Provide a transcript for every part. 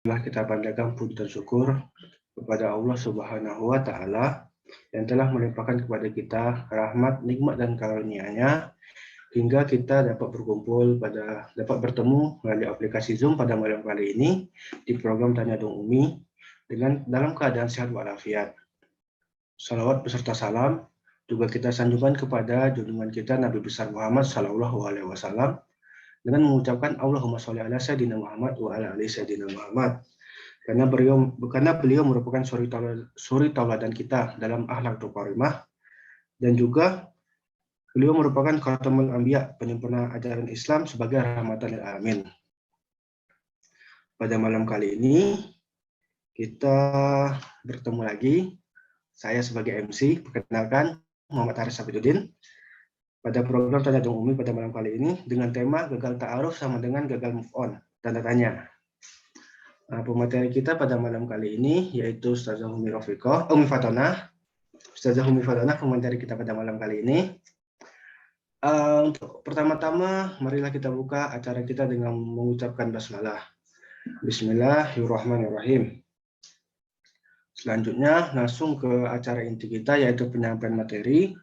Telah kita panjatkan puji dan syukur kepada Allah Subhanahu wa Ta'ala yang telah melimpahkan kepada kita rahmat, nikmat, dan karunia-Nya hingga kita dapat dapat bertemu melalui aplikasi Zoom pada malam kali ini di program Tanya Dong Umi dalam keadaan sehat walafiat. Salawat beserta salam juga kita sanjungkan kepada junjungan kita Nabi besar Muhammad Sallallahu Alaihi Wasallam dengan mengucapkan Allahumma sholli ala Sayyidina Muhammad wa ala ali Sayyidina Muhammad. Karena beliau merupakan suri tauladan kita dalam akhlak karimah, dan juga beliau merupakan khatamul anbiya, penyempurna ajaran Islam sebagai rahmatan lil alamin. Pada malam kali ini kita bertemu lagi. Saya sebagai MC, perkenalkan Muhammad Haris Safiduddin pada program Tanya Dong Umi pada malam kali ini dengan tema gagal ta'aruf sama dengan gagal move on, tanda tanya. Nah, pemateri kita pada malam kali ini yaitu Ustazah Umi Fatonah. Ustazah Umi Fatonah pemateri kita pada malam kali ini. Untuk pertama-tama, marilah kita buka acara kita dengan mengucapkan basmalah. Bismillahirrahmanirrahim. Selanjutnya, langsung ke acara inti kita yaitu penyampaian materi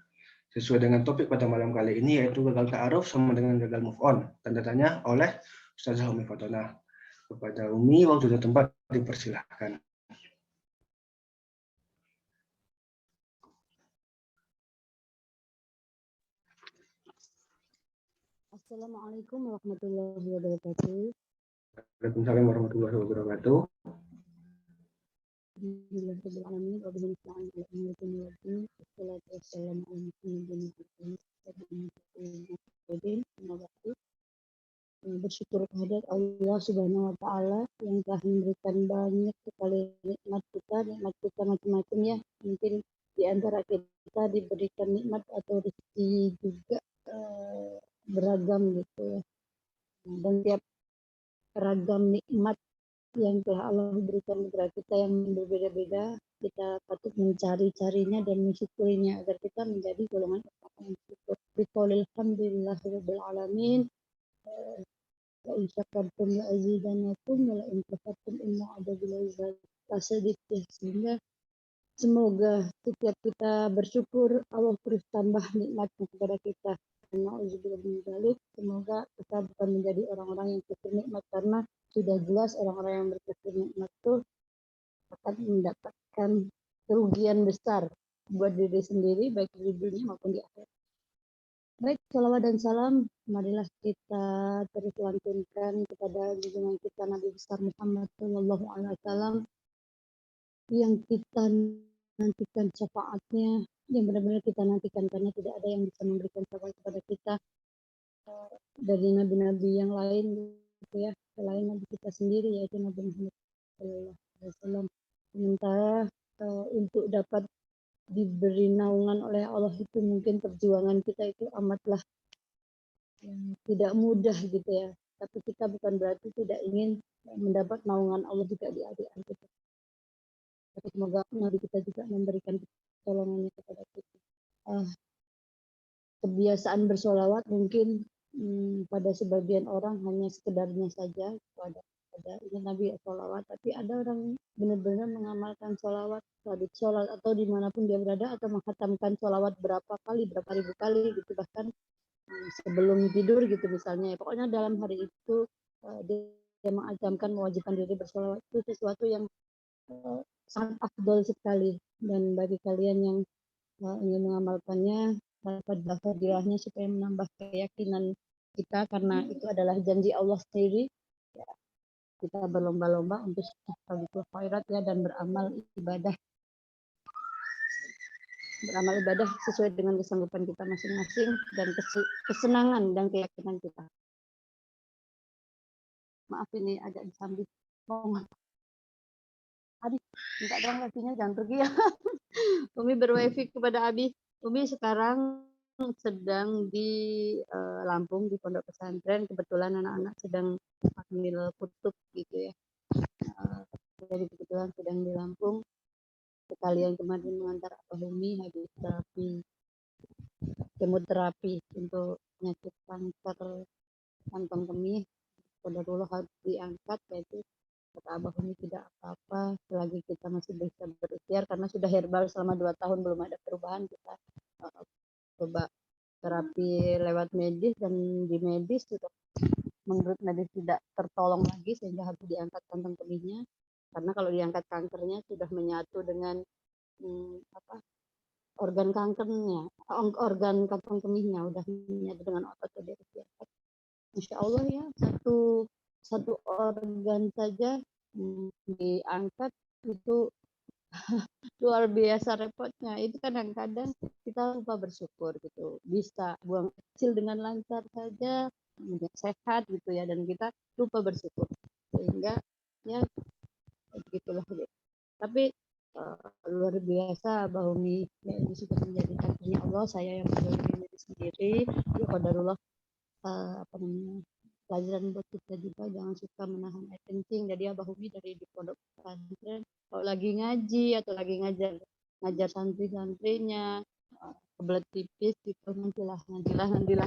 sesuai dengan topik pada malam kali ini yaitu gagal ta'aruf sama dengan gagal move on. Tanda tanya oleh Ustazah Umi Fatonah. Kepada Umi, waktu dan tempat dipersilahkan. Assalamualaikum warahmatullahi wabarakatuh. Waalaikumsalam warahmatullahi wabarakatuh. Alhamdulillahirrahmanirrahim. Wassalatu wassalamu ala bersyukur kehadirat Allah Subhanahu wa Ta'ala yang telah memberikan banyak sekali nikmat kita macam-macam ya. Mungkin di antara kita diberikan nikmat atau rezeki juga beragam gitu ya. Dan tiap ragam nikmat yang telah Allah berikan kepada kita yang berbeda-beda, kita patut mencari-carinya dan mensyukurinya agar kita menjadi golongan orang yang syukur. Biqaulil hamdulillahirabbil alamin. Wa in syakartum la azidanakum wa la in kafartum inna adzabi lasyadid. Sehingga semoga setiap kita bersyukur Allah terus tambah nikmatnya kepada kita. Semoga kita bukan menjadi orang-orang yang kufur nikmat, karena sudah jelas orang-orang yang berkufur nikmat itu akan mendapatkan kerugian besar buat diri sendiri baik di dunia maupun di akhirat. Baik, salawat dan salam marilah kita terus lantunkan kepada junjungan kita Nabi besar Muhammad Sallallahu Alaihi Wasallam yang kita nantikan syafaatnya, yang benar-benar kita nantikan, karena tidak ada yang bisa memberikan syafaat kepada kita dari nabi-nabi yang lain gitu ya, selain nabi kita sendiri yaitu Nabi Muhammad Sallallahu Alaihi Wasallam. Sementara untuk dapat diberi naungan oleh Allah itu mungkin perjuangan kita itu amatlah tidak mudah gitu ya. Tapi kita bukan berarti tidak ingin mendapat naungan Allah juga di akhir kita. Tapi semoga Nabi kita juga memberikan pertolongannya kepada kita. Kebiasaan bersolawat mungkin pada sebagian orang hanya sekedarnya saja pada ingin Nabi solawat, tapi ada orang benar-benar mengamalkan solawat habis sholat atau dimanapun dia berada, atau menghatamkan solawat berapa ribu kali gitu, bahkan sebelum tidur gitu misalnya ya. Pokoknya dalam hari itu dia mengazamkan mewajibkan diri bersolawat. Itu sesuatu yang sangat afdol sekali, dan bagi kalian yang ingin mengamalkannya dapat bahagianya supaya menambah keyakinan kita, karena itu adalah janji Allah sendiri ya. Kita berlomba-lomba untuk sekaligus khairat ya, dan beramal ibadah sesuai dengan kesanggupan kita masing-masing dan kesenangan dan keyakinan kita. Maaf ini agak disambil. Abi, minta dong wifi-nya, jangan pergi ya. Umi berwifi kepada Abi. Umi sekarang sedang di Lampung di pondok pesantren. Kebetulan anak-anak sedang hamil kutub gitu ya. Jadi kebetulan sedang di Lampung. Sekalian kemarin mengantar Abah Umi habis kemoterapi untuk penyakit kanker kantong kemih. Qadarullah harus diangkat, yaitu Kata Abah Umi tidak apa-apa selagi kita masih bisa berikhtiar, karena sudah herbal selama 2 tahun belum ada perubahan. Kita coba terapi lewat medis, dan di medis sudah, menurut medis tidak tertolong lagi sehingga harus diangkat kantong kemihnya, karena kalau diangkat kankernya sudah menyatu dengan organ kankernya, organ kantong kemihnya udah menyatu dengan otot, jadi harus diangkat. Insya Allah ya, satu organ saja diangkat itu luar biasa repotnya. Itu kadang-kadang kita lupa bersyukur gitu, bisa buang kecil dengan lancar saja, sehat gitu ya, dan kita lupa bersyukur sehingga ya begitulah gitu. Tapi luar biasa Mbak Umi ya, ini sudah menjadi takdirnya Allah. Saya yang menjalani sendiri ya, qadarullah. Apa namanya, pelajaran buat kita juga, jangan suka menahan air kencing. Jadi Abah Umi dari di pondok pesantren kalau lagi ngaji atau lagi ngajar santri-santrinya kebelet tipis gitu, nantilah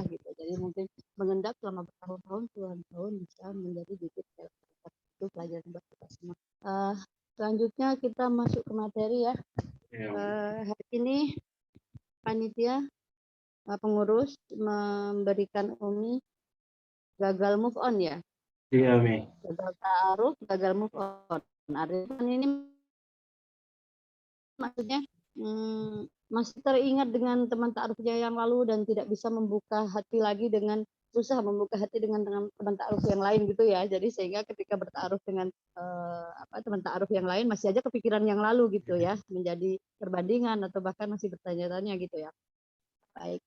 gitu. Jadi mungkin mengendap selama bertahun-tahun, puluhan tahun bisa menjadi bibit itu pelajaran buat kita semua. Selanjutnya kita masuk ke materi ya. Hari ini panitia pengurus memberikan Umi gagal move on ya. Iya, Mi. Gagal ta'aruf, gagal move on. Arifan ini maksudnya masih teringat dengan teman ta'arufnya yang lalu dan tidak bisa membuka hati lagi, dengan susah membuka hati dengan teman ta'aruf yang lain gitu ya. Jadi sehingga ketika berta'aruf dengan teman ta'aruf yang lain masih aja kepikiran yang lalu gitu ya, menjadi perbandingan atau bahkan masih bertanya-tanya gitu ya. Baik.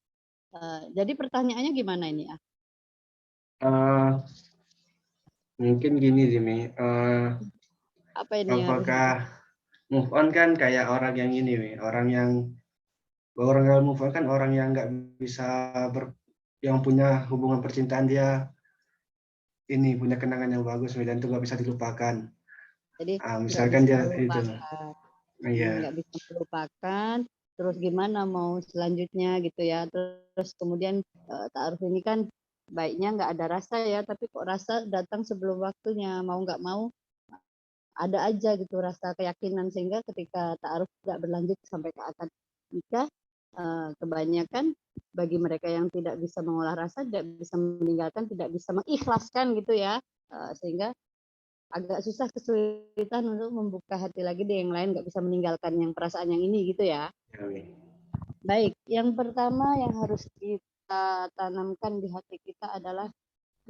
Jadi pertanyaannya gimana ini ya? Mungkin gini Jimmy, apa ini apakah move on kan kayak orang yang ini, Mi, orang yang move on kan orang yang nggak bisa yang punya hubungan percintaan, dia ini punya kenangan yang bagus, Mi, dan itu nggak bisa dilupakan. Jadi Misalkan dia itu, nggak bisa melupakan, terus gimana mau selanjutnya gitu ya. Terus kemudian ta'aruf ini kan baiknya nggak ada rasa ya, tapi kok rasa datang sebelum waktunya, mau nggak mau ada aja gitu rasa keyakinan, sehingga ketika ta'aruf tidak berlanjut sampai ke akad nikah, kebanyakan bagi mereka yang tidak bisa mengolah rasa, tidak bisa meninggalkan, tidak bisa mengikhlaskan gitu ya, sehingga agak susah, kesulitan untuk membuka hati lagi deh yang lain, nggak bisa meninggalkan yang perasaan yang ini gitu ya. Baik, yang pertama yang harus kita tanamkan di hati kita adalah,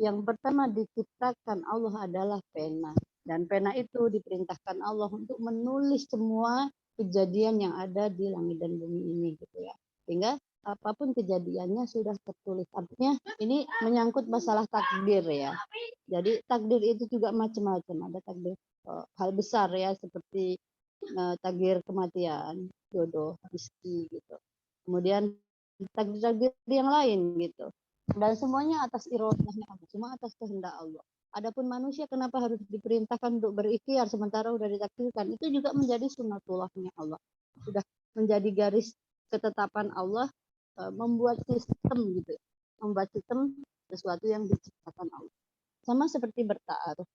yang pertama diciptakan Allah adalah pena, dan pena itu diperintahkan Allah untuk menulis semua kejadian yang ada di langit dan bumi ini gitu ya, sehingga apapun kejadiannya sudah tertulis. Artinya ini menyangkut masalah takdir ya. Jadi takdir itu juga macam-macam, ada takdir hal besar ya, seperti takdir kematian, jodoh, rezeki gitu. Kemudian takdir-takdir yang lain gitu. Dan semuanya atas irodahnya Allah, semua atas kehendak Allah. Adapun manusia kenapa harus diperintahkan untuk berikhtiar sementara sudah ditakdirkan? Itu juga menjadi sunnatullahnya Allah. Sudah menjadi garis ketetapan Allah, membuat sistem gitu. Membuat sistem sesuatu yang diciptakan Allah. Sama seperti berta'aruf.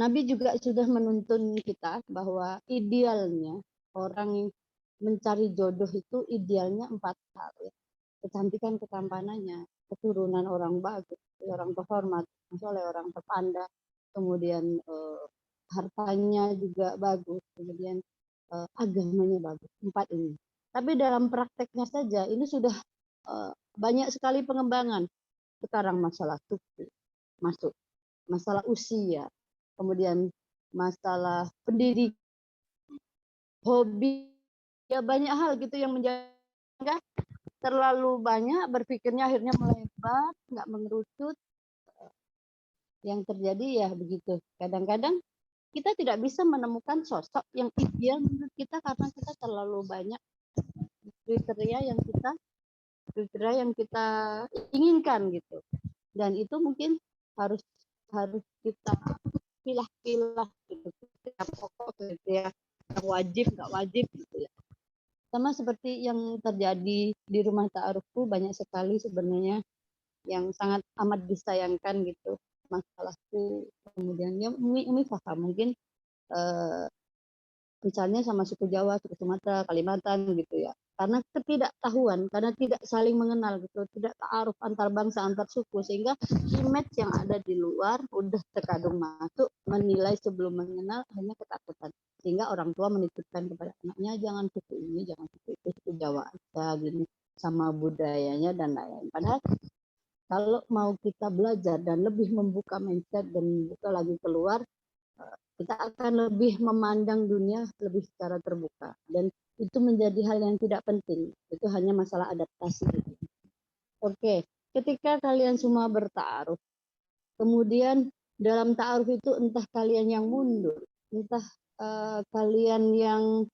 Nabi juga sudah menuntun kita bahwa idealnya orang yang mencari jodoh itu idealnya 4 hal ya. Kecantikan, ketampanannya, keturunan orang bagus, orang terhormat, misalnya orang terpandang, kemudian hartanya juga bagus, kemudian agamanya bagus. 4 ini. Tapi dalam prakteknya saja ini sudah banyak sekali pengembangan. Sekarang masalah suku masuk, masalah usia, kemudian masalah pendidik, hobi, ya banyak hal gitu yang menjaga. Terlalu banyak berpikirnya, akhirnya melebar, nggak mengerucut. Yang terjadi ya begitu. Kadang-kadang kita tidak bisa menemukan sosok yang ideal menurut kita karena kita terlalu banyak kriteria yang kita inginkan gitu. Dan itu mungkin harus kita pilah-pilah gitu. Pokok gitu ya, yang wajib nggak wajib gitu ya. Sama seperti yang terjadi di rumah ta'arufku, banyak sekali sebenarnya yang sangat amat disayangkan gitu, masalahku, kemudian ya Umi paham mungkin misalnya sama suku Jawa, suku Sumatera, Kalimantan gitu ya. Karena ketidaktahuan, karena tidak saling mengenal gitu, tidak ta'aruf antar bangsa, antar suku, sehingga image yang ada di luar udah terkadung masuk, menilai sebelum mengenal hanya ketakutan. Sehingga orang tua menitipkan kepada anaknya, jangan suku ini, jangan suku itu, suku Jawa aja, gini, sama budayanya dan lain-lain. Padahal kalau mau kita belajar dan lebih membuka mindset dan membuka lagi keluar, kita akan lebih memandang dunia lebih secara terbuka, dan itu menjadi hal yang tidak penting, itu hanya masalah adaptasi. Oke, ketika kalian semua bertaaruf, kemudian dalam taaruf itu entah kalian yang mundur, entah kalian yang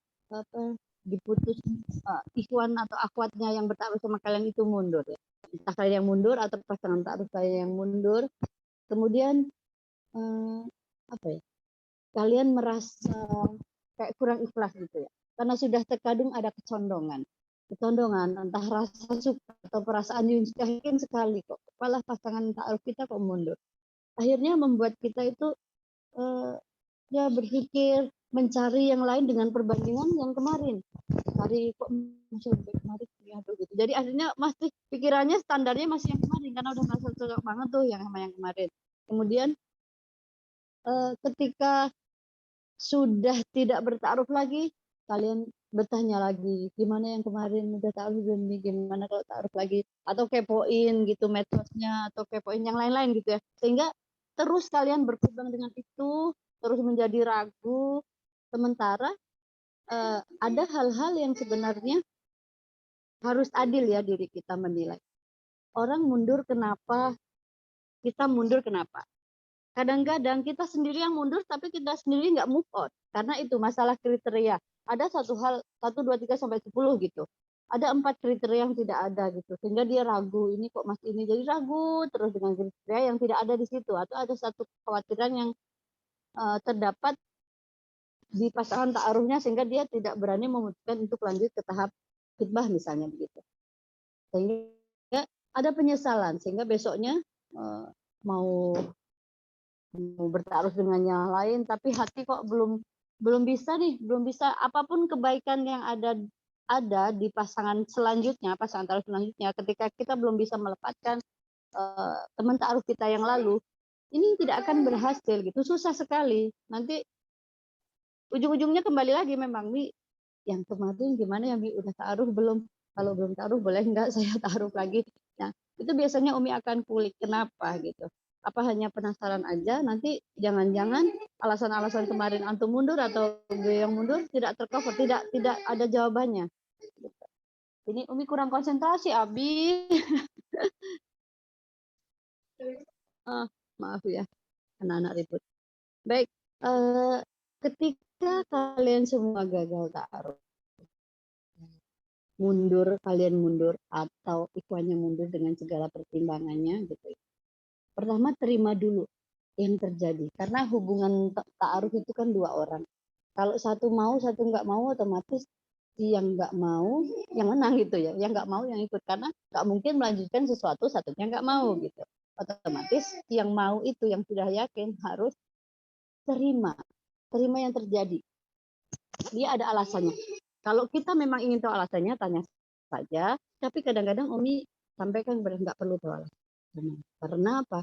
diputus ikhwan atau akhwatnya yang bertaaruf sama kalian itu mundur ya. Entah kalian yang mundur atau pasangan taaruf kalian yang mundur, kemudian kalian merasa kayak kurang ikhlas gitu ya, karena sudah terkadung ada kecondongan entah rasa suka atau perasaan yakin sekali kok kepala pasangan taaruf kita kok mundur, akhirnya membuat kita itu ya berpikir mencari yang lain dengan perbandingan yang kemarin, cari kok masih lebih kemarin ya gitu. Jadi akhirnya masih pikirannya standarnya masih yang kemarin karena udah nggak cocok banget tuh yang sama yang kemarin. Kemudian ketika sudah tidak bertaaruf lagi, kalian bertanya lagi, gimana yang kemarin udah taaruf belum nih, gimana kalau taaruf lagi, atau kepoin gitu metodenya, atau kepoin yang lain-lain gitu ya, sehingga terus kalian berkembang dengan itu, terus menjadi ragu, sementara ada hal-hal yang sebenarnya harus adil ya diri kita menilai. Orang mundur kenapa, kita mundur kenapa. Kadang-kadang kita sendiri yang mundur, tapi kita sendiri nggak move on. Karena itu masalah kriteria. Ada satu hal, 1, 2, 3, sampai 10 gitu. Ada 4 kriteria yang tidak ada gitu. Sehingga dia ragu, ini kok masih ini. Jadi ragu terus dengan kriteria yang tidak ada di situ. Atau ada satu kekhawatiran yang terdapat di pasangan ta'arufnya, sehingga dia tidak berani memutuskan untuk lanjut ke tahap khitbah misalnya begitu. Sehingga ada penyesalan. Sehingga besoknya mau bertaruh dengan yang lain, tapi hati kok belum bisa apapun kebaikan yang ada di pasangan selanjutnya, pasangan taruh selanjutnya, ketika kita belum bisa melepaskan teman taruh kita yang lalu, ini tidak akan berhasil gitu, susah sekali. Nanti ujung-ujungnya kembali lagi memang, Mi, yang kemarin gimana ya, Mi, udah taruh belum? Kalau belum taruh boleh enggak saya taruh lagi? Nah, itu biasanya Umi akan kulik kenapa gitu. Apa hanya penasaran aja, nanti jangan-jangan alasan-alasan kemarin antum mundur atau gue yang mundur tidak tercover, tidak ada jawabannya. Ini Umi kurang konsentrasi, Abi. Maaf ya, anak-anak ribut. Baik, ketika kalian semua gagal taruh, kalian mundur atau ikhwannya mundur dengan segala pertimbangannya gitu. Pertama, terima dulu yang terjadi, karena hubungan ta'aruf itu kan 2 orang. Kalau satu mau, satu nggak mau, otomatis yang nggak mau yang menang gitu ya, yang nggak mau yang ikut, karena nggak mungkin melanjutkan sesuatu satunya nggak mau gitu. Otomatis yang mau itu, yang sudah yakin, harus terima yang terjadi. Dia ada alasannya. Kalau kita memang ingin tahu alasannya, tanya saja. Tapi kadang-kadang Umi sampaikan nggak perlu tahu alasannya. Karena apa?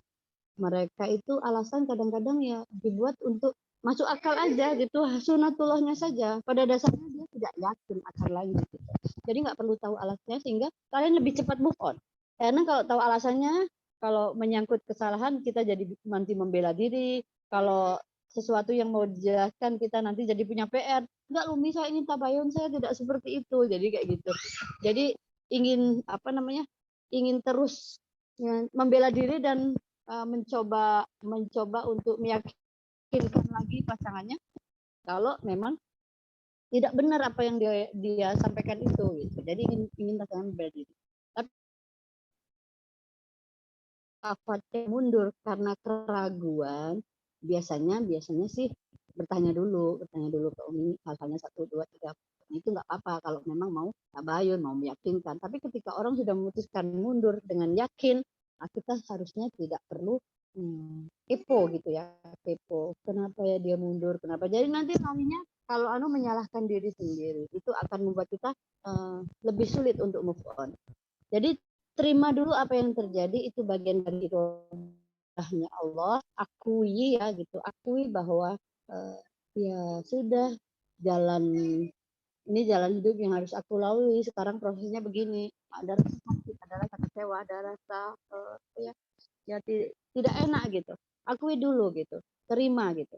Mereka itu alasan kadang-kadang ya dibuat untuk masuk akal aja gitu, sunatullahnya saja. Pada dasarnya dia tidak yakin akan lanjut gitu. Jadi nggak perlu tahu alasannya, sehingga kalian lebih cepat move on. Karena kalau tahu alasannya, kalau menyangkut kesalahan kita jadi nanti membela diri. Kalau sesuatu yang mau dijelaskan kita nanti jadi punya PR. Enggak, Lumi, saya ingin tabayun, saya tidak seperti itu. Jadi kayak gitu. Jadi ingin ingin terus ya, membela diri dan mencoba untuk meyakinkan lagi pasangannya kalau memang tidak benar apa yang dia sampaikan itu gitu. Jadi ingin pasangan membela diri. Tapi akhwatnya mundur karena keraguan, biasanya sih bertanya dulu ke Umi, hal-halnya 1, 2, 3. Itu nggak apa-apa kalau memang mau tabayun, mau meyakinkan. Tapi ketika orang sudah memutuskan mundur dengan yakin, kita harusnya tidak perlu kepo gitu ya, kepo. Kenapa ya dia mundur? Kenapa? Jadi nanti nantinya kalau menyalahkan diri sendiri itu akan membuat kita lebih sulit untuk move on. Jadi terima dulu apa yang terjadi, itu bagian dari irobahnya Allah. Akui ya gitu, akui bahwa ya sudah, jalan ini jalan hidup yang harus aku lalui. Sekarang prosesnya begini, ada rasa sakit, ada rasa kecewa, ada rasa ya tidak enak gitu. Akui dulu gitu, terima gitu.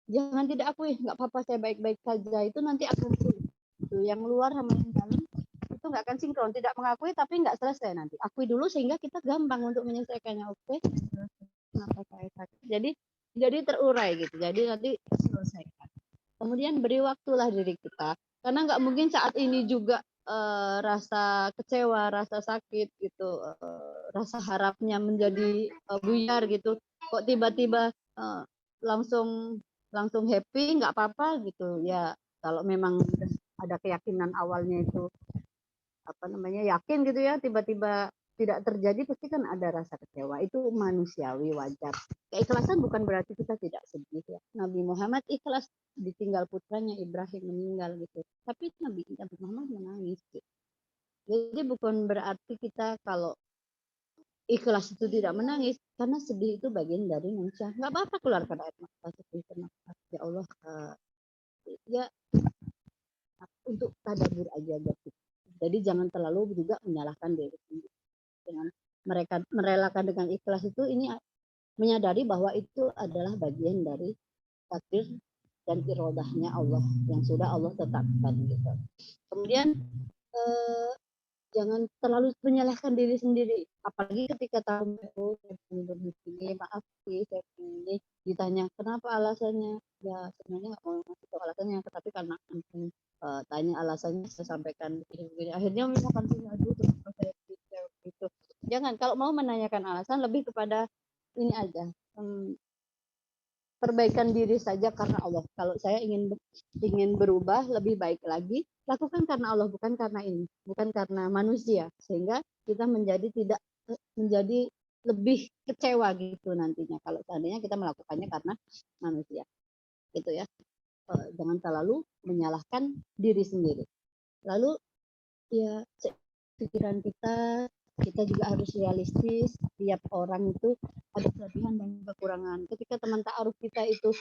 Jangan tidak akui, nggak apa-apa saya baik-baik saja, itu nanti akan sulit. Itu yang luar sama yang dalam itu nggak akan sinkron. Tidak mengakui tapi nggak selesai nanti. Akui dulu sehingga kita gampang untuk menyelesaikannya. Oke, kenapa saya sakit? Jadi terurai gitu. Jadi nanti selesaikan. Kemudian beri waktulah diri kita, karena nggak mungkin saat ini juga rasa kecewa, rasa sakit gitu, rasa harapnya menjadi buyar gitu. Kok tiba-tiba langsung langsung happy, nggak apa-apa gitu ya. Kalau memang ada keyakinan awalnya itu yakin gitu ya, tiba-tiba tidak terjadi, pasti kan ada rasa kecewa. Itu manusiawi, wajar. Keikhlasan bukan berarti kita tidak sedih ya. Nabi Muhammad ikhlas ditinggal putranya Ibrahim meninggal gitu. Tapi Nabi Muhammad menangis gitu. Jadi bukan berarti kita kalau ikhlas itu tidak menangis, karena sedih itu bagian dari manusia. Nggak apa-apa keluarkan air mata, sedih, kenapa? Ya Allah, ya untuk tadabbur aja gitu. Jadi jangan terlalu juga menyalahkan diri sendiri. Dengan mereka merelakan dengan ikhlas itu, ini menyadari bahwa itu adalah bagian dari takdir dan irodahnya Allah yang sudah Allah tetapkan gitu. Kemudian jangan terlalu menyalahkan diri sendiri, apalagi ketika tahu saya begini, maaf sih saya ini, ditanya kenapa alasannya, ya sebenarnya nggak mau ngasih tahu alasannya, tetapi karena tanya alasannya saya sampaikan begini, akhirnya misalkan aduh kenapa saya gitu. Jangan, kalau mau menanyakan alasan lebih kepada ini aja, perbaikan diri saja karena Allah. Kalau saya ingin berubah lebih baik lagi, lakukan karena Allah, bukan karena ini, bukan karena manusia, sehingga kita tidak menjadi lebih kecewa gitu nantinya kalau seandainya kita melakukannya karena manusia, gitu ya. Jangan terlalu menyalahkan diri sendiri. Lalu ya pikiran kita juga harus realistis. Tiap orang itu ada kelebihan dan kekurangan. Ketika teman ta'aruf kita itu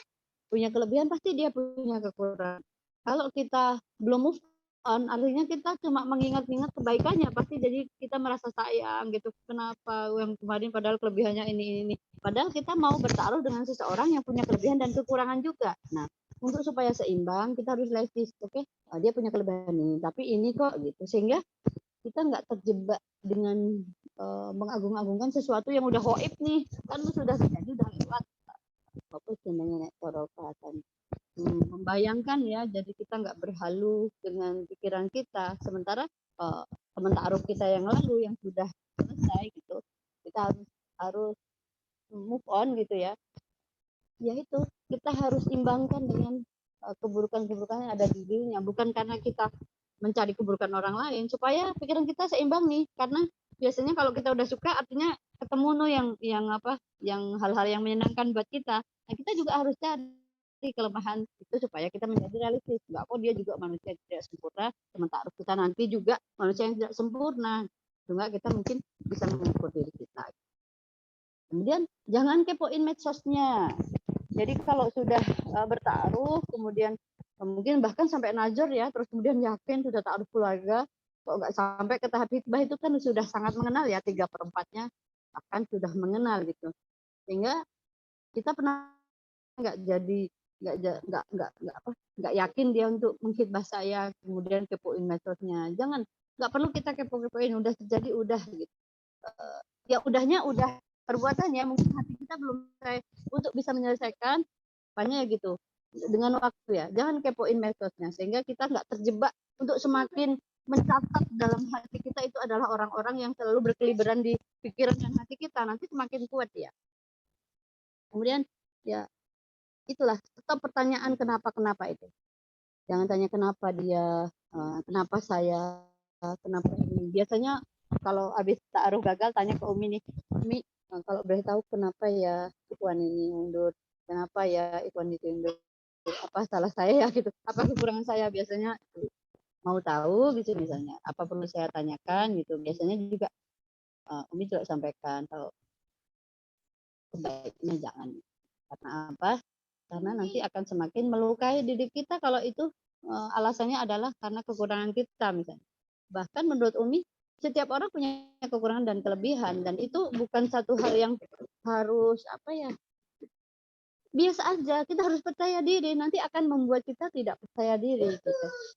punya kelebihan, pasti dia punya kekurangan. Kalau kita belum move on, artinya kita cuma mengingat-ingat kebaikannya, pasti jadi kita merasa sayang gitu. Kenapa yang kemarin padahal kelebihannya ini. Padahal kita mau bertaruh dengan seseorang yang punya kelebihan dan kekurangan juga. Nah, untuk supaya seimbang, kita harus realistis. Oke, dia punya kelebihan ini, tapi ini kok gitu. Sehingga kita nggak terjebak dengan mengagung-agungkan sesuatu yang udah hoib nih, kan sudah terjadi, udah lewat. Apa namanya, membayangkan ya, jadi kita nggak berhalu dengan pikiran kita, sementara teman ta'aruf kita yang lalu yang sudah selesai gitu, kita harus move on gitu ya. Ya itu, kita harus imbangkan dengan keburukan-keburukan yang ada di dirinya, bukan karena kita mencari keburukan orang lain, supaya pikiran kita seimbang nih. Karena biasanya kalau kita udah suka, artinya ketemu yang hal-hal yang menyenangkan buat kita. Nah, kita juga harus cari kelemahan itu supaya kita menjadi realistis. Enggak kok, dia juga manusia yang tidak sempurna, sementara kita nanti juga manusia yang tidak sempurna. Sehingga kita mungkin bisa mengukur diri kita. Kemudian jangan kepoin medsosnya. Jadi kalau sudah bertaruh, kemudian mungkin bahkan sampai najor ya, terus kemudian yakin sudah taruh keluarga, kok nggak sampai ke tahap hitbah, itu kan sudah sangat mengenal ya, 3/4-nya akan sudah mengenal gitu. Sehingga kita pernah nggak yakin dia untuk menghitbah saya, kemudian kepoin medsosnya. Jangan, nggak perlu kita kepoin, udah terjadi udah gitu. Ya udahnya udah, perbuatannya mungkin hati kita belum selesai untuk bisa menyelesaikan, makanya gitu, dengan waktu ya. Jangan kepoin medsosnya, sehingga kita nggak terjebak untuk semakin mencatat dalam hati kita itu adalah orang-orang yang selalu berkeliberan di pikiran dan hati kita, nanti semakin kuat ya. Kemudian ya itulah, tetap pertanyaan kenapa itu. Jangan tanya kenapa dia, kenapa saya, kenapa ini. Biasanya kalau habis ta'aruf gagal, tanya ke Umi nih, Umi Kalau boleh tahu kenapa ya Ikhwan ini mundur, kenapa ya Ikhwan itu mundur, apa salah saya ya gitu, apa kekurangan saya, biasanya mau tahu gitu misalnya, apa perlu saya tanyakan gitu, biasanya juga Umi juga sampaikan kalau sebaiknya jangan. Karena apa? Karena nanti akan semakin melukai diri kita kalau itu alasannya adalah karena kekurangan kita misalnya. Bahkan menurut Umi, setiap orang punya kekurangan dan kelebihan, dan itu bukan satu hal yang harus apa ya, biasa aja. Kita harus percaya diri, nanti akan membuat kita tidak percaya diri gitu.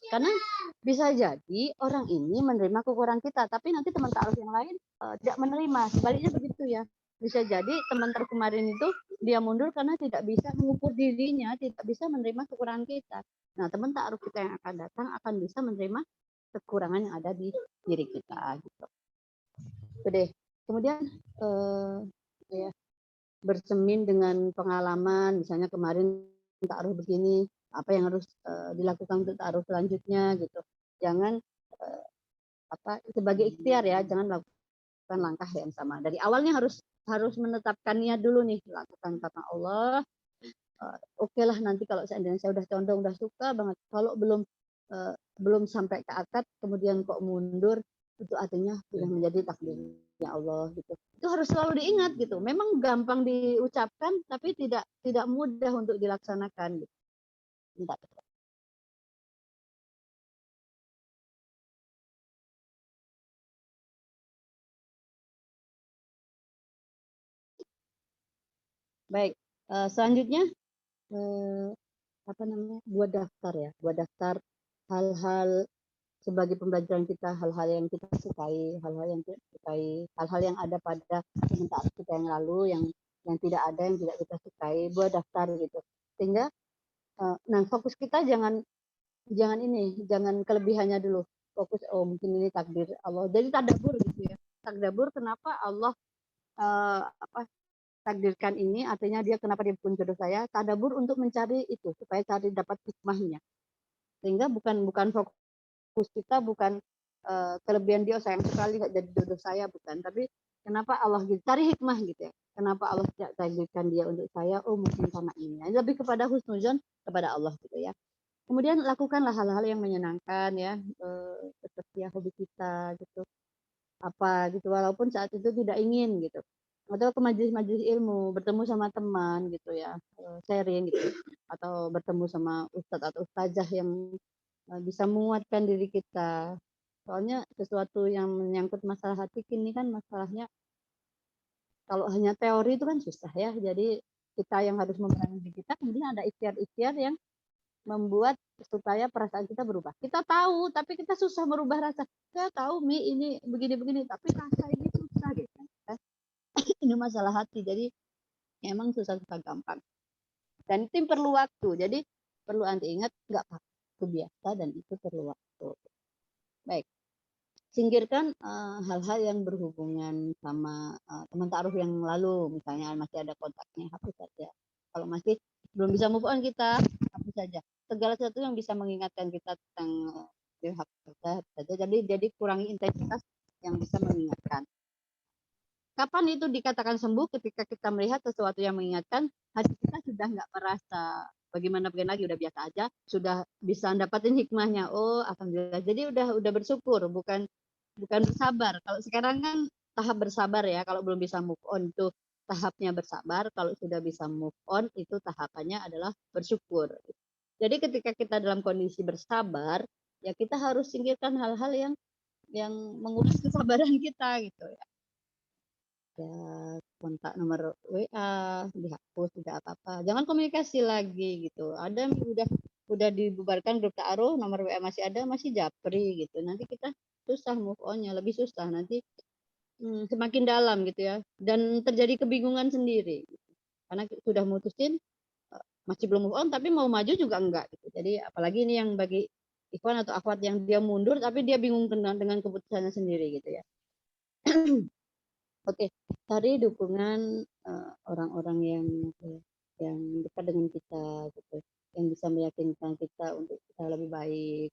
Karena bisa jadi orang ini menerima kekurangan kita, tapi nanti teman ta'aruf yang lain tidak menerima. Sebaliknya begitu ya. Bisa jadi teman terkemarin itu dia mundur karena tidak bisa mengukur dirinya, tidak bisa menerima kekurangan kita. Nah, teman ta'aruf kita yang akan datang akan bisa menerima kekurangan yang ada di diri kita gitu. Oke. Kemudian ya, bersemin dengan pengalaman, misalnya kemarin ta'aruf begini, apa yang harus dilakukan untuk ta'aruf selanjutnya gitu. Jangan sebagai ikhtiar ya, jangan melakukan langkah yang sama. Dari awalnya harus menetapkan niat dulu nih, lakukan karena Allah. Oke lah, nanti kalau seandainya saya udah condong, udah suka banget, kalau belum sampai ke akad kemudian kok mundur, itu artinya sudah menjadi takdirnya Allah gitu. Itu harus selalu diingat gitu. Memang gampang diucapkan tapi tidak mudah untuk dilaksanakan gitu. Bentar. Baik, selanjutnya apa namanya? Buat daftar ya, buat daftar hal-hal sebagai pembelajaran kita, hal-hal yang kita sukai, hal-hal yang tidak sukai, hal-hal yang ada pada komentar kita yang lalu, yang tidak ada, yang tidak kita sukai, buat daftar gitu. Sehingga nah fokus kita jangan jangan kelebihannya dulu. Fokus mungkin ini takdir Allah. Jadi tadabbur gitu ya. Tadabbur kenapa Allah takdirkan ini, artinya dia kenapa dia pun jodoh saya. Tadabbur untuk mencari itu supaya cari dapat hikmahnya. Sehingga bukan fokus kita bukan kelebihan dia sayang sekali gak jadi jodoh saya, bukan, tapi kenapa Allah gitu, cari hikmah gitu ya, kenapa Allah tidak takdirkan dia untuk saya, mungkin karena ini. Lebih kepada husnuzon kepada Allah gitu ya. Kemudian lakukanlah hal-hal yang menyenangkan ya, seperti hobi kita gitu, apa gitu, walaupun saat itu tidak ingin gitu, atau ke majelis-majelis ilmu, bertemu sama teman gitu ya, sharing gitu, atau bertemu sama ustadz atau ustazah yang bisa menguatkan diri kita. Soalnya sesuatu yang menyangkut masalah hati ini kan masalahnya kalau hanya teori itu kan susah ya. Jadi kita yang harus memerangi diri kita, kemudian ada ikhtiar-ikhtiar yang membuat supaya perasaan kita berubah. Kita tahu, tapi kita susah merubah rasa. Saya tahu ini begini-begini, tapi rasa ini susah gitu. Ini masalah hati, jadi emang susah-susah gampang. Dan itu perlu waktu. Jadi perlu anti ingat, nggak apa-apa, itu biasa dan itu perlu waktu. Baik. Singkirkan hal-hal yang berhubungan sama teman ta'aruf yang lalu, misalnya masih ada kontaknya, hapus saja. Kalau masih belum bisa move on kita, hapus saja. Segala sesuatu yang bisa mengingatkan kita tentang hapus saja. Jadi kurangi intensitas yang bisa mengingatkan. Kapan itu dikatakan sembuh? Ketika kita melihat sesuatu yang mengingatkan, hati kita sudah nggak merasa bagaimana lagi, udah biasa aja, sudah bisa dapatin hikmahnya. Oh, alhamdulillah. Jadi udah bersyukur, bukan bersabar. Kalau sekarang kan tahap bersabar ya, kalau belum bisa move on itu tahapnya bersabar, kalau sudah bisa move on itu tahapannya adalah bersyukur. Jadi ketika kita dalam kondisi bersabar, ya kita harus singkirkan hal-hal yang menguras kesabaran kita gitu ya. Ya, kontak nomor WA dihapus, tidak apa-apa. Jangan komunikasi lagi gitu. Ada udah dibubarkan grup ta'aruf, nomor WA masih ada, masih japri gitu. Nanti kita susah move on-nya, lebih susah nanti semakin dalam gitu ya. Dan terjadi kebingungan sendiri. Karena sudah mutusin masih belum move on tapi mau maju juga enggak gitu. Jadi apalagi ini yang bagi Ikhwan atau akhwat yang dia mundur tapi dia bingung dengan keputusannya sendiri gitu ya. Oke, cari dukungan orang-orang yang dekat dengan kita gitu, yang bisa meyakinkan kita untuk kita lebih baik.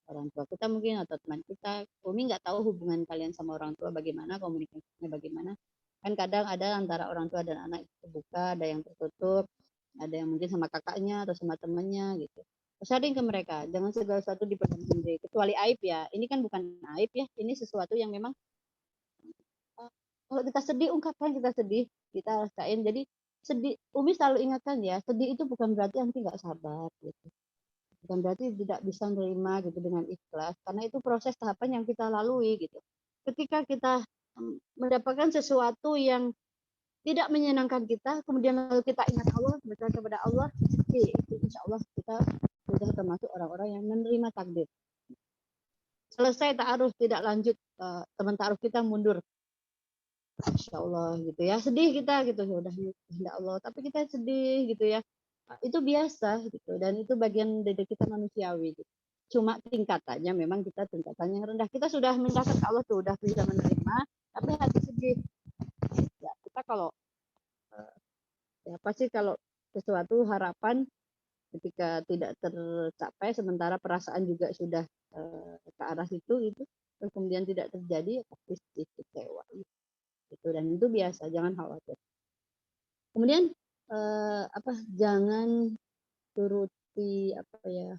Orang tua kita mungkin atau teman kita. Umi nggak tahu hubungan kalian sama orang tua bagaimana, komunikasinya bagaimana. Kan kadang ada antara orang tua dan anak itu terbuka, ada yang tertutup, ada yang mungkin sama kakaknya atau sama temannya gitu. Sharing ke mereka, jangan segala sesuatu dipendam sendiri, kecuali aib ya. Ini kan bukan aib ya, ini sesuatu yang memang kalau kita sedih, ungkapkan kita sedih, kita rasain. Jadi sedih, Umi selalu ingatkan ya, sedih itu bukan berarti nanti nggak sabar gitu. Bukan berarti tidak bisa menerima gitu dengan ikhlas, karena itu proses tahapan yang kita lalui gitu. Ketika kita mendapatkan sesuatu yang tidak menyenangkan kita, kemudian lalu kita ingat Allah, berdoa kepada Allah, itu insya Allah kita sudah termasuk orang-orang yang menerima takdir. Selesai ta'aruf, tidak lanjut, teman ta'aruf kita mundur. Insya Allah gitu ya, sedih kita gitu, ya udah ya Allah, tapi kita sedih gitu ya, itu biasa gitu, dan itu bagian dari kita manusiawi gitu. Cuma tingkatannya memang kita tingkatannya yang rendah, kita sudah mendapatkan Allah tuh udah bisa menerima, tapi hati sedih ya. Kita kalau ya pasti kalau sesuatu harapan ketika tidak tercapai, sementara perasaan juga sudah ke arah itu terus kemudian tidak terjadi, pasti sedikit kecewa gitu. Dan itu biasa, jangan khawatir. Kemudian jangan turuti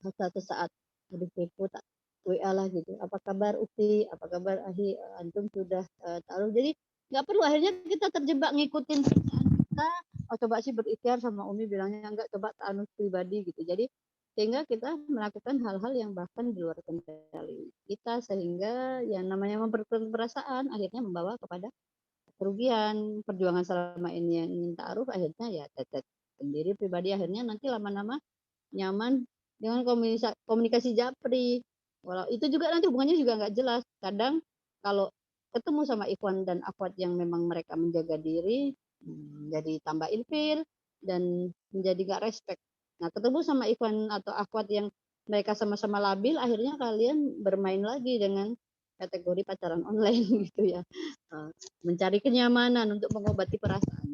hasrat sesaat. Aduh kepo, tak WA lah gitu, apa kabar Ukti, apa kabar Ahi, antum sudah taruh. Jadi nggak perlu akhirnya kita terjebak ngikutin perasaan kita. Coba sih berikhtiar, sama Umi bilangnya enggak, coba ta'anus pribadi gitu. Jadi sehingga kita melakukan hal-hal yang bahkan di luar kendali kita, sehingga yang namanya memperkuat perasaan akhirnya membawa kepada kerugian. Perjuangan selama ini yang ingin ta'aruf akhirnya ya tetet sendiri pribadi, akhirnya nanti lama-lama nyaman dengan komunikasi japri. Walau itu juga nanti hubungannya juga nggak jelas. Kadang kalau ketemu sama ikhwan dan akhwat yang memang mereka menjaga diri, jadi tambah ilfil dan menjadi nggak respect. Nah, ketemu sama ikhwan atau akhwat yang mereka sama-sama labil, akhirnya kalian bermain lagi dengan kategori pacaran online gitu ya. Mencari kenyamanan untuk mengobati perasaan.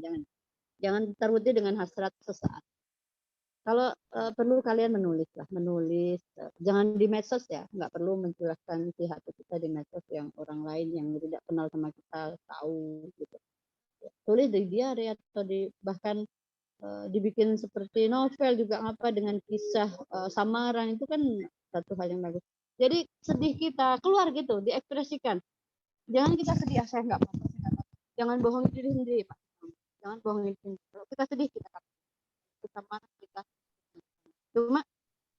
Jangan teruti dengan hasrat sesaat. Kalau perlu kalian menulis, jangan di medsos ya, nggak perlu menjelaskan isi hati kita di medsos yang orang lain yang tidak kenal sama kita tahu gitu. Tulis di diary atau bahkan dibikin seperti novel juga apa, dengan kisah samaran, itu kan satu hal yang bagus. Jadi sedih kita keluar gitu, diekspresikan. Jangan kita sedih, saya nggak apa-apa. Jangan bohongin diri sendiri, Pak. Jangan bohongin diri. Kalau kita sedih, kita marah, kita cuma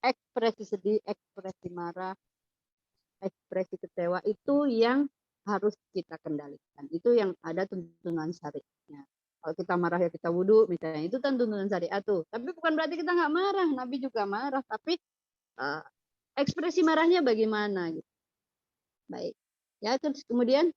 ekspresi sedih, ekspresi marah, ekspresi kecewa itu yang harus kita kendalikan. Itu yang ada tuntunan syariatnya. Kalau kita marah ya kita wudhu misalnya, itu kan tuntunan syariat tuh. Tapi bukan berarti kita nggak marah. Nabi juga marah, tapi ekspresi marahnya bagaimana gitu. Baik. Ya, terus kemudian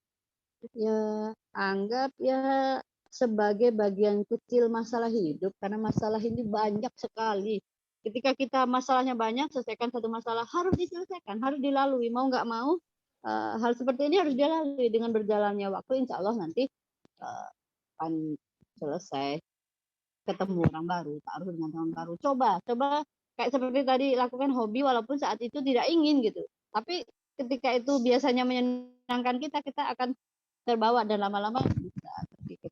ya anggap ya sebagai bagian kecil masalah hidup, karena masalah ini banyak sekali. Ketika kita masalahnya banyak, selesaikan satu masalah, harus diselesaikan, harus dilalui. Mau nggak mau, hal seperti ini harus dilalui. Dengan berjalannya waktu, insya Allah nanti akan selesai. Ketemu orang baru, taruh dengan teman baru. Coba kayak seperti tadi, lakukan hobi walaupun saat itu tidak ingin gitu. Tapi ketika itu biasanya menyenangkan kita akan terbawa dan lama-lama bisa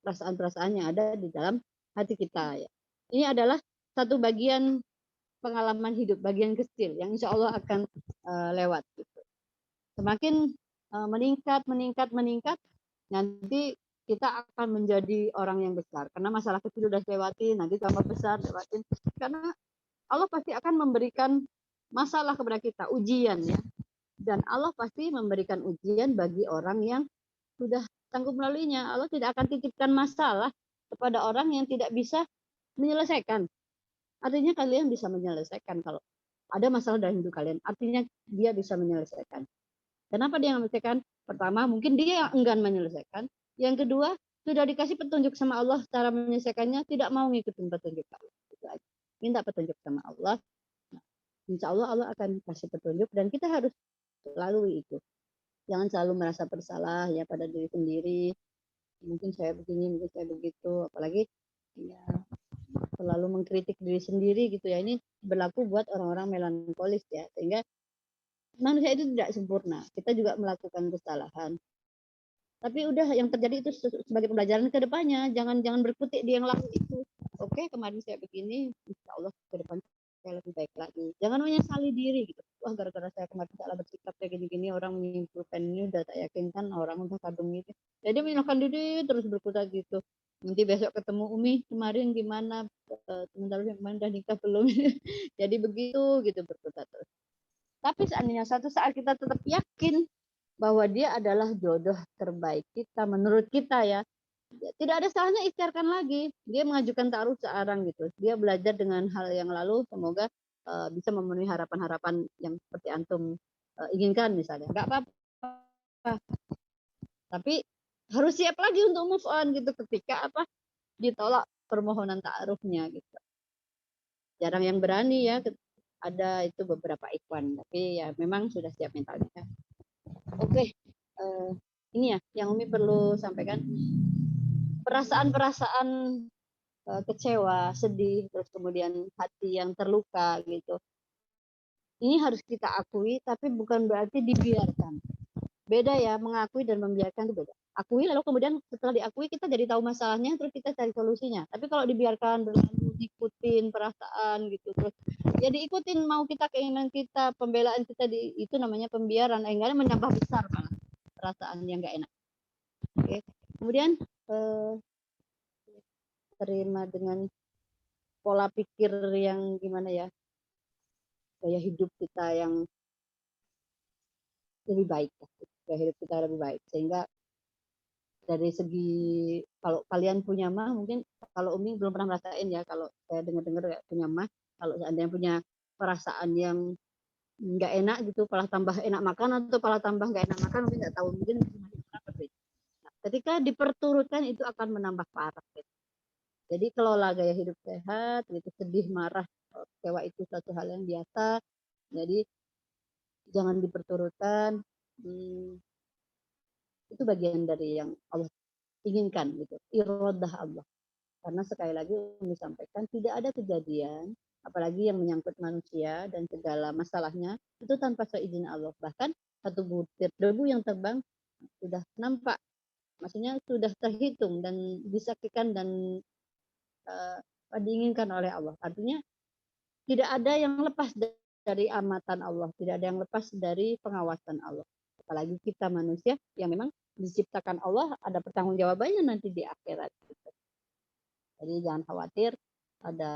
perasaan-perasaan yang ada di dalam hati kita ya. Ini adalah satu bagian pengalaman hidup, bagian kecil yang insya Allah akan lewat gitu. Semakin meningkat, nanti kita akan menjadi orang yang besar, karena masalah kecil sudah lewati, nanti tambah besar lewatin, karena Allah pasti akan memberikan masalah kepada kita, ujian ya. Dan Allah pasti memberikan ujian bagi orang yang sudah sanggup melaluinya. Allah tidak akan titipkan masalah kepada orang yang tidak bisa menyelesaikan. Artinya kalian bisa menyelesaikan. Kalau ada masalah dalam hidup kalian, artinya dia bisa menyelesaikan. Kenapa dia menyelesaikan? Pertama, mungkin dia enggan menyelesaikan. Yang kedua, sudah dikasih petunjuk sama Allah cara menyelesaikannya, tidak mau ngikutin petunjuk Allah. Minta petunjuk sama Allah. Nah, insya Allah Allah akan kasih petunjuk, dan kita harus lalui itu. Jangan selalu merasa bersalah ya pada diri sendiri. Mungkin saya begini, mungkin saya begitu. Apalagi ya selalu mengkritik diri sendiri gitu ya. Ini berlaku buat orang-orang melankolis ya. Sehingga manusia itu tidak sempurna. Kita juga melakukan kesalahan. Tapi udah yang terjadi itu sebagai pembelajaran ke depannya, jangan berkutik di yang lalu itu. Oke, kemarin saya begini, insya Allah ke depan saya lebih baik lagi. Jangan menyesali diri gitu. Wah, gara-gara saya kemarin salah bersikap kayak gini-gini, orang menyimpulkan ini udah tak yakinkan orang udah kadung gitu. Jadi menyalahkan diri terus berkutat gitu. Nanti besok ketemu Umi kemarin gimana, sementara yang kemarin udah nikah belum. Jadi begitu gitu berkutat terus. Tapi seandainya satu saat kita tetap yakin bahwa dia adalah jodoh terbaik kita menurut kita ya, tidak ada salahnya ikhtiarkan lagi. Dia mengajukan ta'aruf sekarang gitu, dia belajar dengan hal yang lalu, semoga bisa memenuhi harapan-harapan yang seperti antum inginkan misalnya, nggak apa-apa, tapi harus siap lagi untuk move on gitu ketika ditolak permohonan ta'arufnya gitu. Jarang yang berani ya, ada itu beberapa ikhwan, tapi ya memang sudah siap mentalnya. Oke, ini ya yang Umi perlu sampaikan, perasaan-perasaan kecewa, sedih, terus kemudian hati yang terluka gitu. Ini harus kita akui, tapi bukan berarti dibiarkan. Beda ya, mengakui dan membiarkan itu beda. Akui lalu kemudian setelah diakui kita jadi tahu masalahnya, terus kita cari solusinya. Tapi kalau dibiarkan berlalu, ikutin perasaan gitu, terus ya diikutin mau kita, keinginan kita, pembelaan kita, itu namanya pembiaran. Enggaknya menambah besar malah perasaan yang nggak enak. Oke. Kemudian terima dengan pola pikir yang gimana ya, gaya hidup kita yang lebih baik, gaya hidup kita lebih baik, sehingga dari segi kalau kalian punya mah, mungkin kalau Umi belum pernah merasain ya, kalau saya dengar-dengar punya mah, kalau seandainya punya perasaan yang nggak enak gitu, malah tambah enak makan atau malah tambah nggak enak makan, mungkin nggak tahu, mungkin berbeda. Nah, ketika diperturutkan itu akan menambah parah gitu. Jadi kelola gaya hidup sehat, gitu, sedih, marah, kecewa itu satu hal yang biasa. Jadi jangan diperturutkan. Itu bagian dari yang Allah inginkan gitu, iradah Allah. Karena sekali lagi Umi sampaikan, tidak ada kejadian apalagi yang menyangkut manusia dan segala masalahnya itu tanpa seizin Allah. Bahkan satu butir debu yang terbang sudah nampak, maksudnya sudah terhitung dan disaksikan dan diinginkan oleh Allah. Artinya tidak ada yang lepas dari amatan Allah, tidak ada yang lepas dari pengawasan Allah. Apalagi kita manusia yang memang diciptakan Allah, ada pertanggungjawabannya nanti di akhirat. Jadi jangan khawatir, ada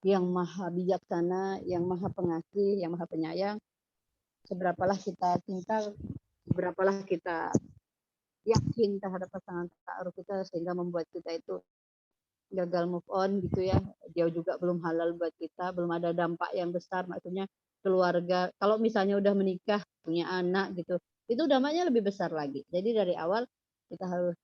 yang maha bijaksana, yang maha pengasih, yang maha penyayang. Seberapalah kita cinta, seberapalah kita yakin terhadap pasangan ta'aruf kita, sehingga membuat kita itu gagal move on gitu ya. Dia juga belum halal buat kita, belum ada dampak yang besar, maksudnya keluarga. Kalau misalnya udah menikah, punya anak gitu, itu dampaknya lebih besar lagi. Jadi dari awal kita harus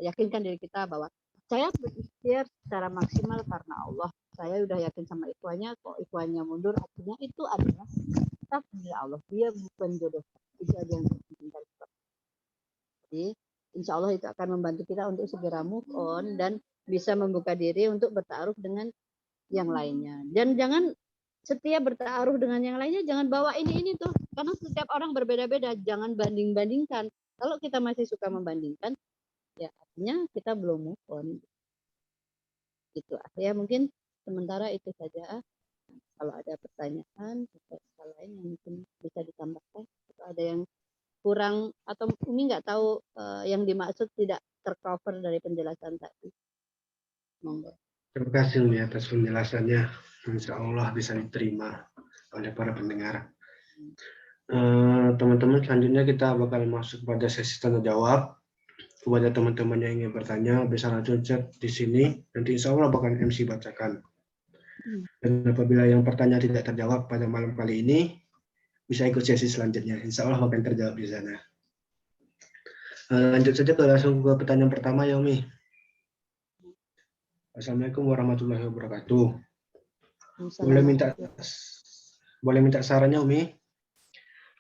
yakinkan diri kita bahwa saya berikhtiar secara maksimal karena Allah. Saya udah yakin sama ikhwannya, kok ikhwannya mundur, artinya itu adalah takdir Allah. Dia bukan jodoh. Itu aja yang penting. Jadi insya Allah itu akan membantu kita untuk segera move on dan bisa membuka diri untuk bertaruh dengan yang lainnya. Dan jangan setiap bertaruh dengan yang lainnya, jangan bawa ini tuh, karena setiap orang berbeda-beda. Jangan banding-bandingkan. Kalau kita masih suka membandingkan, ya artinya kita belum move on. Gitu. Ya mungkin sementara itu saja. Kalau ada pertanyaan atau hal lain yang mungkin bisa ditambahkan, atau ada yang kurang atau Umi nggak tahu yang dimaksud tidak tercover dari penjelasan tadi. Monggo. Terima kasih Umi atas penjelasannya. Insya Allah bisa diterima oleh para pendengar. Teman-teman, selanjutnya kita bakal masuk pada sesi tanya jawab. Kepada teman-teman yang ingin bertanya, bisa langsung chat di sini. Nanti insya Allah bakal MC bacakan. Dan apabila yang pertanyaan tidak terjawab pada malam kali ini, bisa ikut sesi selanjutnya. Insya Allah akan terjawab di sana. Lanjut saja langsung ke pertanyaan pertama ya Umi. Assalamualaikum warahmatullahi wabarakatuh. Boleh minta sarannya Umi?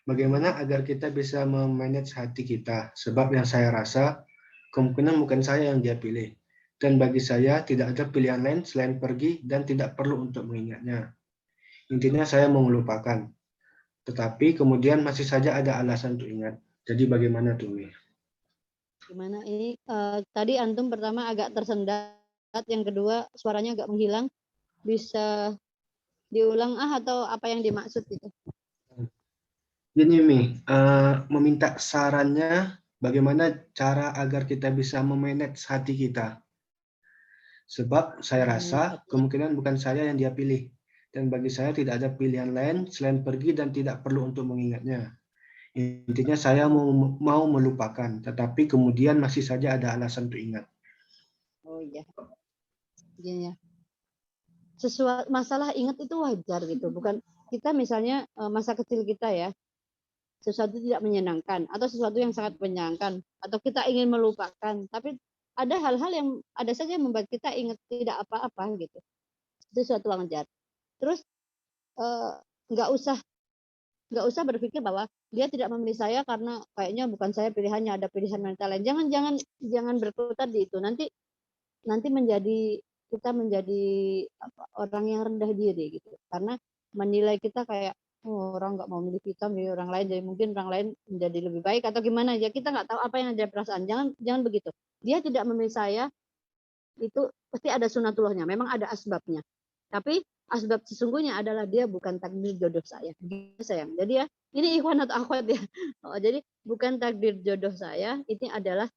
Bagaimana agar kita bisa memanage hati kita? Sebab yang saya rasa kemungkinan bukan saya yang dia pilih. Dan bagi saya tidak ada pilihan lain selain pergi dan tidak perlu untuk mengingatnya. Intinya saya mau melupakan. Tetapi kemudian masih saja ada alasan untuk ingat. Jadi bagaimana tuh, Mi? Gimana ini? Tadi antum pertama agak tersendat, yang kedua suaranya agak menghilang. Bisa diulang atau apa yang dimaksud itu? Gini, Mi, meminta sarannya bagaimana cara agar kita bisa memanage hati kita. Sebab saya rasa kemungkinan bukan saya yang dia pilih. Dan bagi saya tidak ada pilihan lain selain pergi dan tidak perlu untuk mengingatnya. Intinya saya mau melupakan, tetapi kemudian masih saja ada alasan untuk ingat. Oh iya. Iya ya. Sesuatu masalah ingat itu wajar gitu, bukan kita misalnya masa kecil kita ya, sesuatu tidak menyenangkan atau sesuatu yang sangat menyenangkan atau kita ingin melupakan, tapi ada hal-hal yang ada saja yang membuat kita ingat tidak apa-apa gitu. Itu suatu wajar. Terus eh, nggak usah berpikir bahwa dia tidak memilih saya karena kayaknya bukan saya pilihannya, ada pilihan wanita lain. Jangan berkutat di itu. Nanti kita menjadi orang yang rendah diri gitu, karena menilai kita kayak orang nggak mau milih kita, milih orang lain, jadi mungkin orang lain menjadi lebih baik atau gimana ya, kita nggak tahu apa yang ada perasaan. Jangan begitu. Dia tidak memilih saya, itu pasti ada sunatullahnya, memang ada asbabnya, tapi asbab sesungguhnya adalah dia bukan takdir jodoh saya, sayang. Jadi ya, ini ikhwan atau akhwat ya. Jadi bukan takdir jodoh saya, ini adalah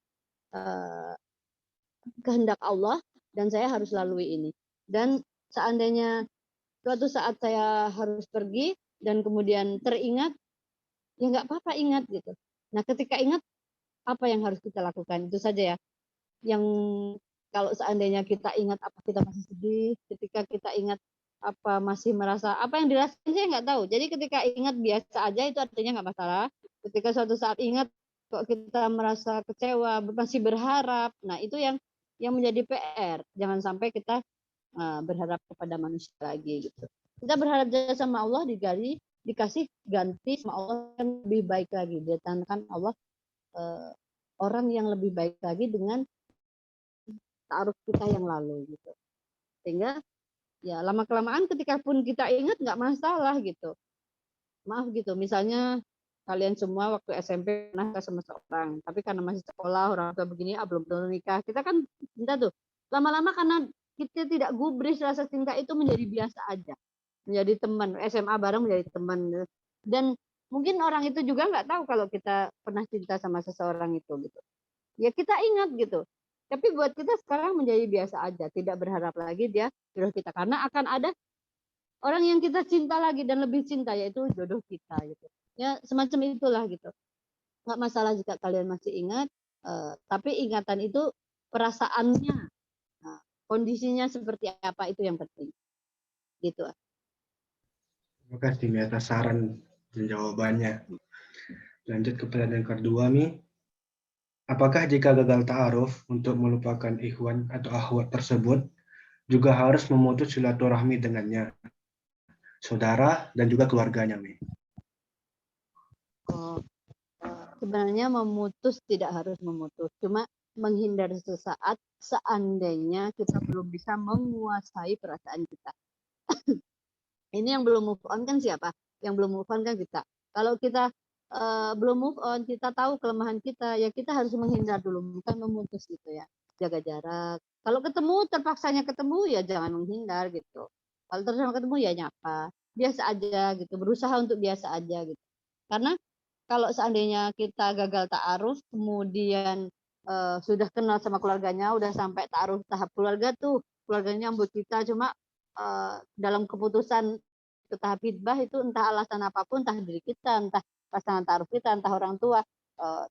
kehendak Allah dan saya harus lalui ini. Dan seandainya suatu saat saya harus pergi dan kemudian teringat, ya nggak apa-apa ingat gitu. Nah ketika ingat, apa yang harus kita lakukan? Itu saja ya. Yang kalau seandainya kita ingat apa kita masih sedih, ketika kita ingat apa masih merasa apa yang dirasain saya nggak tahu. Jadi ketika ingat biasa aja itu artinya nggak masalah. Ketika suatu saat ingat kok kita merasa kecewa, masih berharap, nah itu yang menjadi PR. Jangan sampai kita berharap kepada manusia lagi gitu. Kita berharap sama Allah dikasih ganti sama Allah yang lebih baik lagi. Datangkan Allah orang yang lebih baik lagi dengan ta'aruf kita yang lalu gitu. Sehingga ya lama kelamaan ketika pun kita ingat nggak masalah gitu. Maaf gitu, misalnya kalian semua waktu SMP pernah sama seorang, tapi karena masih sekolah orang tua begini, belum nikah, kita kan cinta tuh. Lama-lama karena kita tidak gubris, rasa cinta itu menjadi biasa aja, menjadi teman SMA bareng, menjadi teman. Dan mungkin orang itu juga nggak tahu kalau kita pernah cinta sama seseorang itu gitu. Ya kita ingat gitu. Tapi buat kita sekarang menjadi biasa aja, tidak berharap lagi dia jodoh kita, karena akan ada orang yang kita cinta lagi dan lebih cinta, yaitu jodoh kita gitu. Ya semacam itulah gitu. Nggak masalah jika kalian masih ingat, tapi ingatan itu perasaannya, kondisinya seperti apa itu yang penting. Gitu. Terima kasih, Mi, atas saran dan jawabannya. Lanjut ke pertanyaan kedua, Mi. Apakah jika gagal ta'aruf untuk melupakan ikhwan atau akhwat tersebut, juga harus memutus silaturahmi dengannya, saudara dan juga keluarganya, Mi? Sebenarnya memutus tidak harus memutus, cuma menghindar sesaat seandainya kita belum bisa menguasai perasaan kita. Ini yang belum move on kan siapa? Yang belum move on kan kita. Kalau kita belum move on, kita tahu kelemahan kita, ya kita harus menghindar dulu, bukan memutus gitu ya. Jaga jarak. Kalau ketemu, terpaksanya ketemu, ya jangan menghindar gitu. Kalau terus ketemu, ya nyapa. Biasa aja gitu, berusaha untuk biasa aja gitu. Karena kalau seandainya kita gagal ta'aruf, kemudian sudah kenal sama keluarganya, udah sampai ta'aruf tahap keluarga tuh, keluarganya nyambut kita, cuma dalam keputusan ke tahap hitbah itu entah alasan apapun, entah diri kita, entah pasangan ta'aruf kita, entah orang tua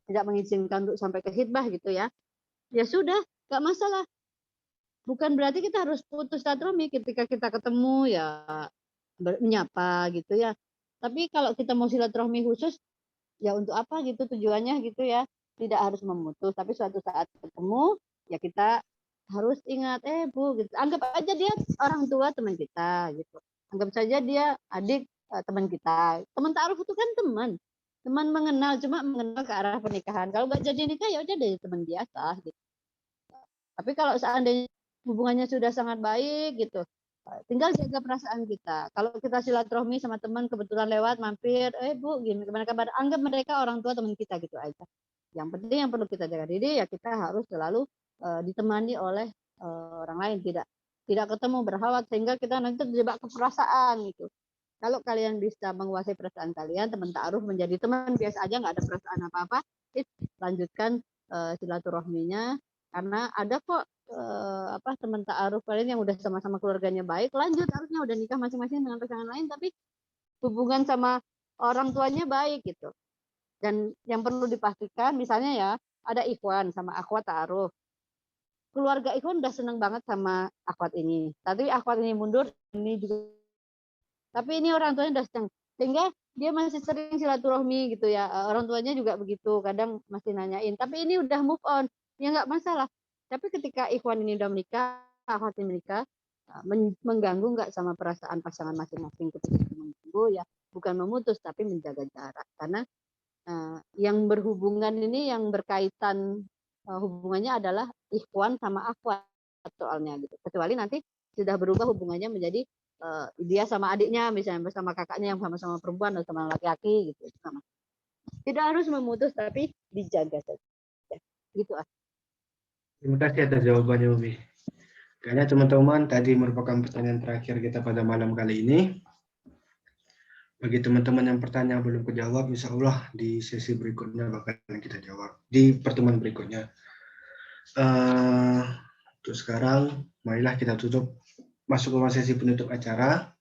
tidak mengizinkan untuk sampai ke hitbah gitu ya. Ya sudah, nggak masalah. Bukan berarti kita harus putus silaturahmi ketika kita ketemu ya menyapa gitu ya. Tapi kalau kita mau silaturahmi khusus, ya untuk apa gitu tujuannya gitu ya, tidak harus memutus, tapi suatu saat ketemu ya kita harus ingat Bu gitu, anggap aja dia orang tua teman kita gitu, anggap saja dia adik teman kita, teman ta'aruf itu kan teman mengenal, cuma mengenal ke arah pernikahan. Kalau nggak jadi nikah ya udah dari teman biasa gitu. Tapi kalau seandainya hubungannya sudah sangat baik gitu, Tinggal jaga perasaan kita. Kalau kita silaturahmi sama teman kebetulan lewat mampir, Bu, gini gimana kabar? Anggap mereka orang tua teman kita gitu aja. Yang penting yang perlu kita jaga diri ya kita harus selalu ditemani oleh orang lain, tidak ketemu berhalawat sehingga kita nanti terjebak ke perasaan gitu. Kalau kalian bisa menguasai perasaan kalian, teman ta'aruf menjadi teman biasa aja nggak ada perasaan apa-apa, lanjutkan silaturahminya karena ada kok teman ta'aruf kalian yang udah sama-sama keluarganya baik, lanjut harusnya udah nikah masing-masing dengan pasangan lain tapi hubungan sama orang tuanya baik gitu. Dan yang perlu dipastikan misalnya ya ada ikhwan sama akhwat ta'aruf. Keluarga ikhwan udah seneng banget sama akhwat ini. Tapi akhwat ini mundur, ini juga. Tapi ini orang tuanya udah seneng. Sehingga dia masih sering silaturahmi gitu ya. Orang tuanya juga begitu, kadang masih nanyain. Tapi ini udah move on, ya nggak masalah. Tapi ketika ikhwan ini udah menikah, akhwat ini menikah, mengganggu nggak sama perasaan pasangan masing-masing ketika mengganggu ya bukan memutus tapi menjaga jarak karena yang berhubungan ini yang berkaitan hubungannya adalah ikhwan sama akhwat soalnya gitu. Kecuali nanti sudah berubah hubungannya menjadi dia sama adiknya misalnya bersama kakaknya yang sama-sama perempuan atau sama laki-laki gitu sama. Tidak harus memutus tapi dijaga saja. Gitu. Terima kasih atas jawabannya, Umi. Kayaknya teman-teman tadi merupakan pertanyaan terakhir kita pada malam kali ini. Bagi teman-teman yang pertanyaan belum kejawab, insya Allah di sesi berikutnya bakalan kita jawab di pertemuan berikutnya. Untuk sekarang, marilah kita masuk ke sesi penutup acara.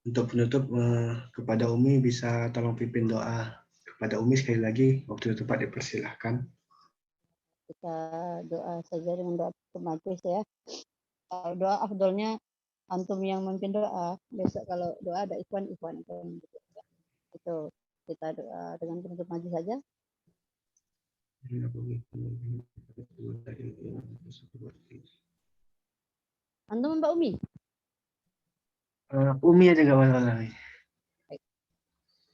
Untuk penutup, kepada Umi bisa tolong pimpin doa kepada Umi sekali lagi, waktu yang tepat dipersilahkan. Kita doa saja dengan doa otomatis ya. Doa afdolnya antum yang memimpin doa. Besok kalau doa ada ikhwan gitu. Itu kita doa dengan penutup majelis saja. Antum Mbak Umi? Umi aja nggak masalah.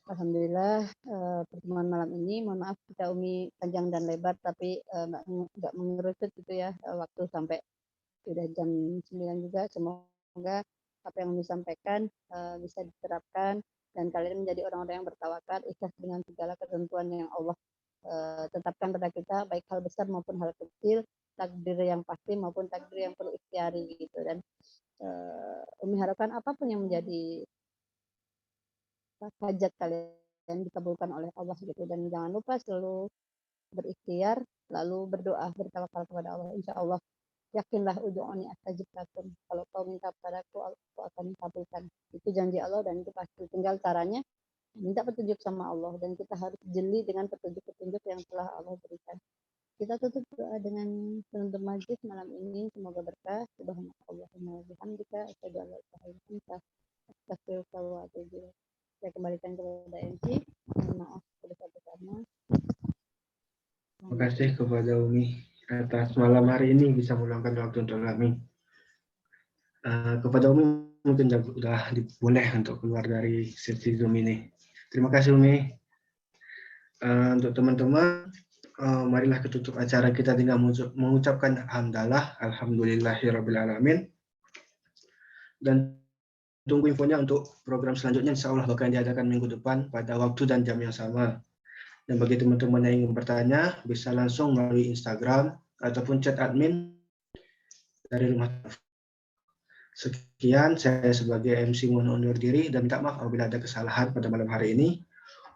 Alhamdulillah pertemuan malam ini, mohon maaf kita Umi panjang dan lebar tapi nggak mengerucut gitu ya waktu sampai sudah jam 9 juga. Semoga apa yang disampaikan bisa diterapkan dan kalian menjadi orang-orang yang bertawakal, ikhlas dengan segala ketentuan yang Allah tetapkan pada kita, baik hal besar maupun hal kecil, takdir yang pasti maupun takdir yang perlu ikhtiari gitu. Dan Umi harapkan apapun yang menjadi hajat kalian dikabulkan oleh Allah gitu. Dan jangan lupa selalu berikhtiar, lalu berdoa, bertawakal kepada Allah. Insya Allah yakinlah udhu'uni astajib lakum. Kalau kau minta padaku, aku akan kabulkan. Itu janji Allah dan itu pasti. Tinggal caranya minta petunjuk sama Allah dan kita harus jeli dengan petunjuk-petunjuk yang telah Allah berikan. Kita tutup doa dengan penutup majlis malam ini. Semoga berkah. Subhanallahumma wa bihamdika asyhadu an la ilaha illa anta astaghfiruka wa atubu ilaik. Saya kembalikan kepada MC. Mohon maaf bersama-sama. Terima kasih kepada Umi atas malam hari ini bisa meluangkan waktu untuk kami. Kepada Umi mungkin sudah boleh untuk keluar dari sesi Zoom ini. Terima kasih Umi. Untuk teman-teman, marilah ketutup acara kita dengan mengucapkan alhamdulillahirrabbilalamin. Dan tunggu infonya untuk program selanjutnya, insya Allah akan diadakan minggu depan pada waktu dan jam yang sama. Dan bagi teman-teman yang ingin bertanya, bisa langsung melalui Instagram ataupun chat admin dari Rumah Ta'aruf. Sekian, saya sebagai MC mohon undur diri dan minta maaf apabila ada kesalahan pada malam hari ini.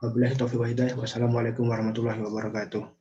Wabillahi taufiq wal hidayah. Wassalamualaikum warahmatullahi wabarakatuh.